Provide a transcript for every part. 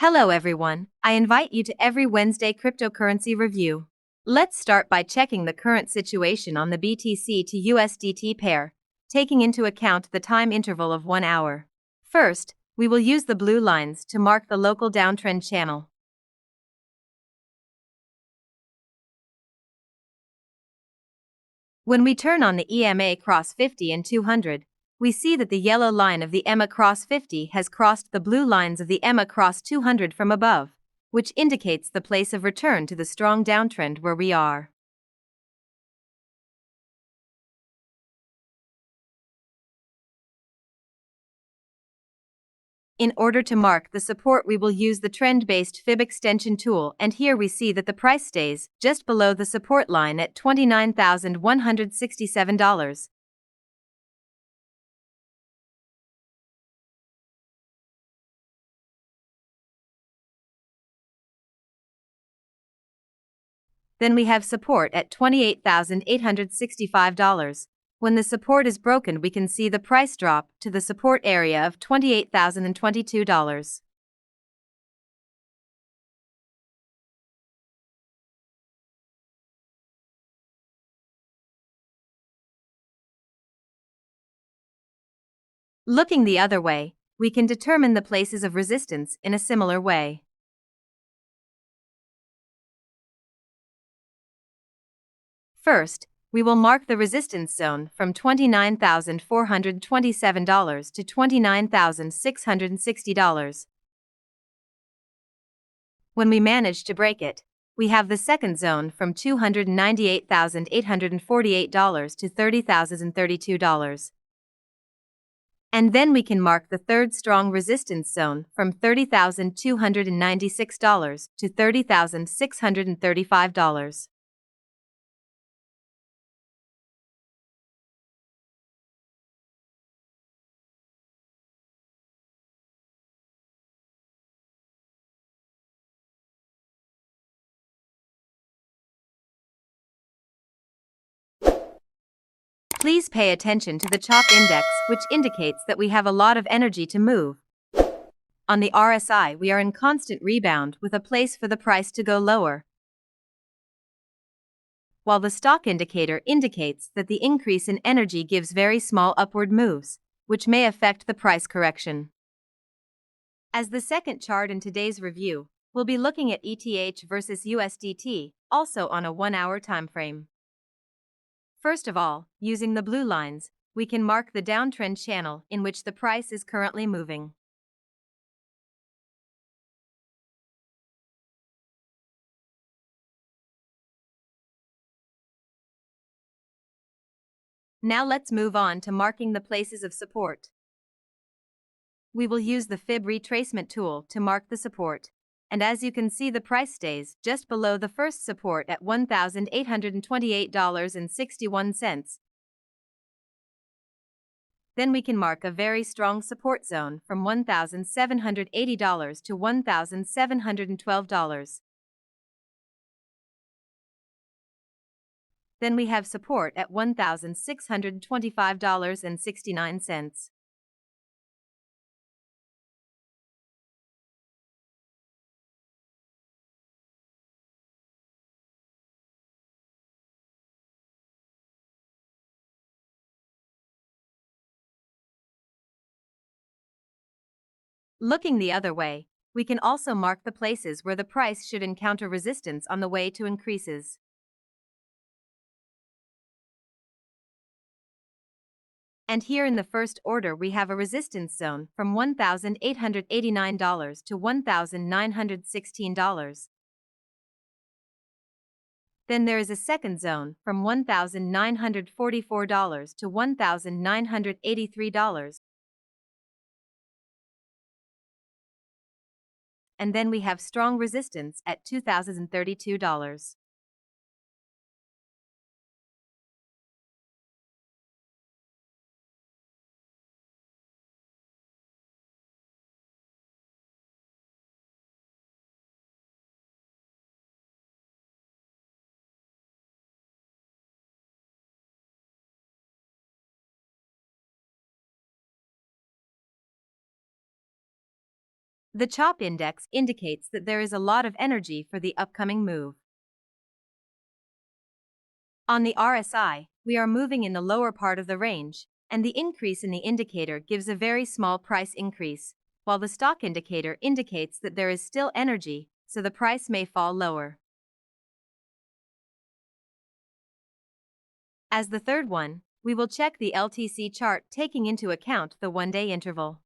Hello everyone, I invite you to every Wednesday cryptocurrency review. Let's start by checking the current situation on the BTC to USDT pair, taking into account the time interval of 1 hour. First, we will use the blue lines to mark the local downtrend channel. When we turn on the EMA cross 50 and 200, we see that the yellow line of the EMA cross 50 has crossed the blue lines of the EMA cross 200 from above, which indicates the place of return to the strong downtrend where we are. In order to mark the support, we will use the trend-based fib extension tool, and here we see that the price stays just below the support line at $29,167. Then we have support at $28,865. When the support is broken, we can see the price drop to the support area of $28,022. Looking the other way, we can determine the places of resistance in a similar way. First, we will mark the resistance zone from $29,427 to $29,660. When we manage to break it, we have the second zone from $298,848 to $30,032. And then we can mark the third strong resistance zone from $30,296 to $30,635. Please pay attention to the chalk index, which indicates that we have a lot of energy to move. On the RSI, we are in constant rebound with a place for the price to go lower, while the stock indicator indicates that the increase in energy gives very small upward moves, which may affect the price correction. As the second chart in today's review, we'll be looking at ETH versus USDT, also on a 1-hour timeframe. First of all, using the blue lines, we can mark the downtrend channel in which the price is currently moving. Now let's move on to marking the places of support. We will use the fib retracement tool to mark the support, and as you can see, the price stays just below the first support at $1,828.61. Then we can mark a very strong support zone from $1,780 to $1,712. Then we have support at $1,625.69. Looking the other way, we can also mark the places where the price should encounter resistance on the way to increases. And here in the first order, we have a resistance zone from $1,889 to $1,916. Then there is a second zone from $1,944 to $1,983. And then we have strong resistance at $2,032. The CHOP index indicates that there is a lot of energy for the upcoming move. On the RSI, we are moving in the lower part of the range, and the increase in the indicator gives a very small price increase, while the stock indicator indicates that there is still energy, so the price may fall lower. As the third one, we will check the LTC chart taking into account the one-day interval.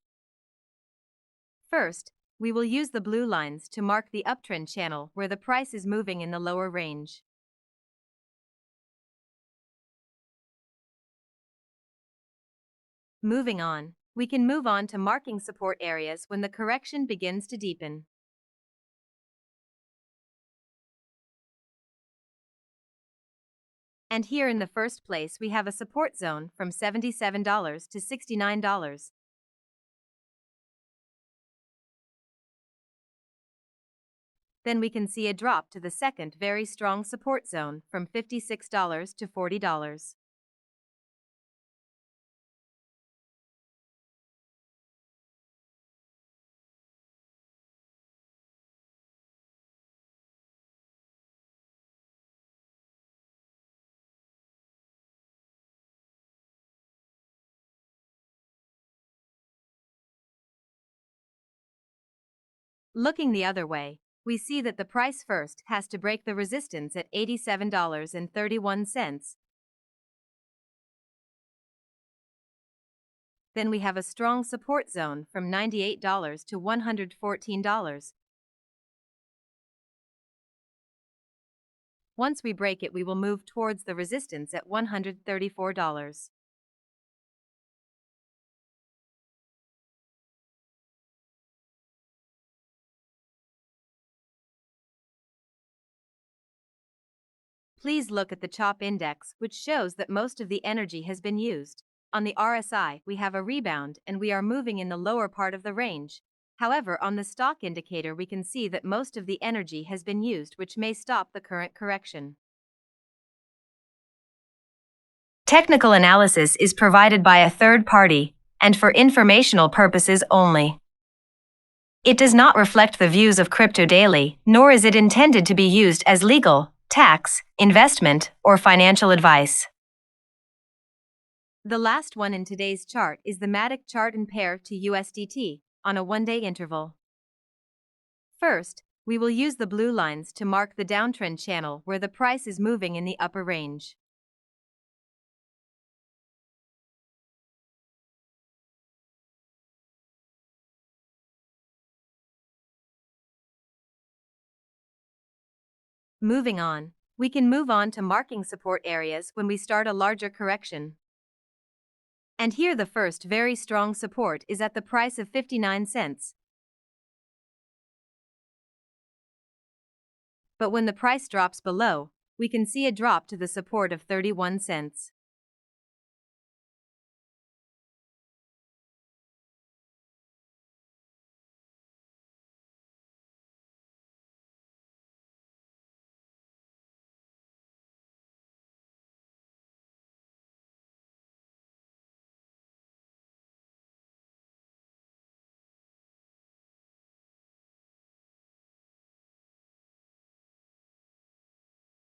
First, we will use the blue lines to mark the uptrend channel where the price is moving in the lower range. Moving on, we can move on to marking support areas when the correction begins to deepen. And here in the first place we have a support zone from $77 to $69. Then we can see a drop to the second very strong support zone from $56 to $40. Looking the other way, we see that the price first has to break the resistance at $87.31. Then we have a strong support zone from $98 to $114. Once we break it, we will move towards the resistance at $134. Please look at the CHOP index, which shows that most of the energy has been used. On the RSI, we have a rebound and we are moving in the lower part of the range. However, on the stock indicator, we can see that most of the energy has been used, which may stop the current correction. Technical analysis is provided by a third party and for informational purposes only. It does not reflect the views of CryptoDaily, nor is it intended to be used as legal, tax, investment, or financial advice. The last one in today's chart is the MATIC chart and pair to USDT on a one-day interval. First, we will use the blue lines to mark the downtrend channel where the price is moving in the upper range. Moving on, we can move on to marking support areas when we start a larger correction. And here the first very strong support is at the price of 59 cents. But when the price drops below, we can see a drop to the support of 31 cents.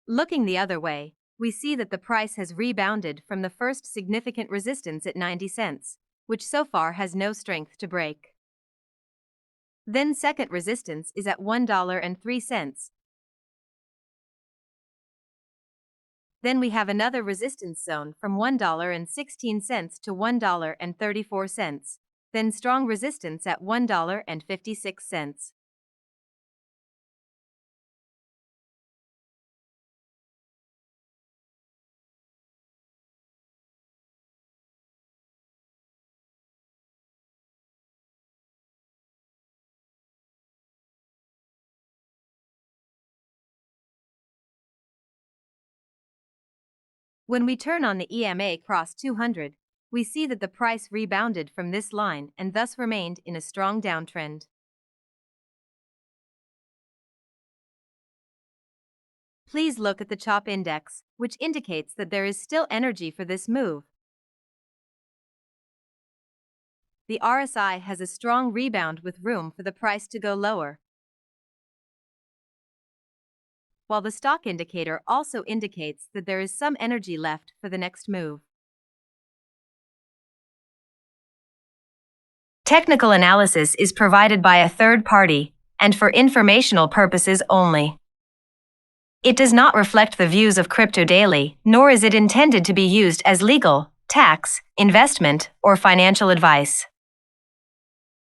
Looking the other way, we see that the price has rebounded from the first significant resistance at 90 cents, which so far has no strength to break. Then second resistance is at $1.03. Then we have another resistance zone from $1.16 to $1.34. Then strong resistance at $1.56. When we turn on the EMA cross 200, we see that the price rebounded from this line and thus remained in a strong downtrend. Please look at the CHOP index, which indicates that there is still energy for this move. The RSI has a strong rebound with room for the price to go lower, while the stock indicator also indicates that there is some energy left for the next move. Technical analysis is provided by a third party and for informational purposes only. It does not reflect the views of CryptoDaily, nor is it intended to be used as legal, tax, investment, or financial advice.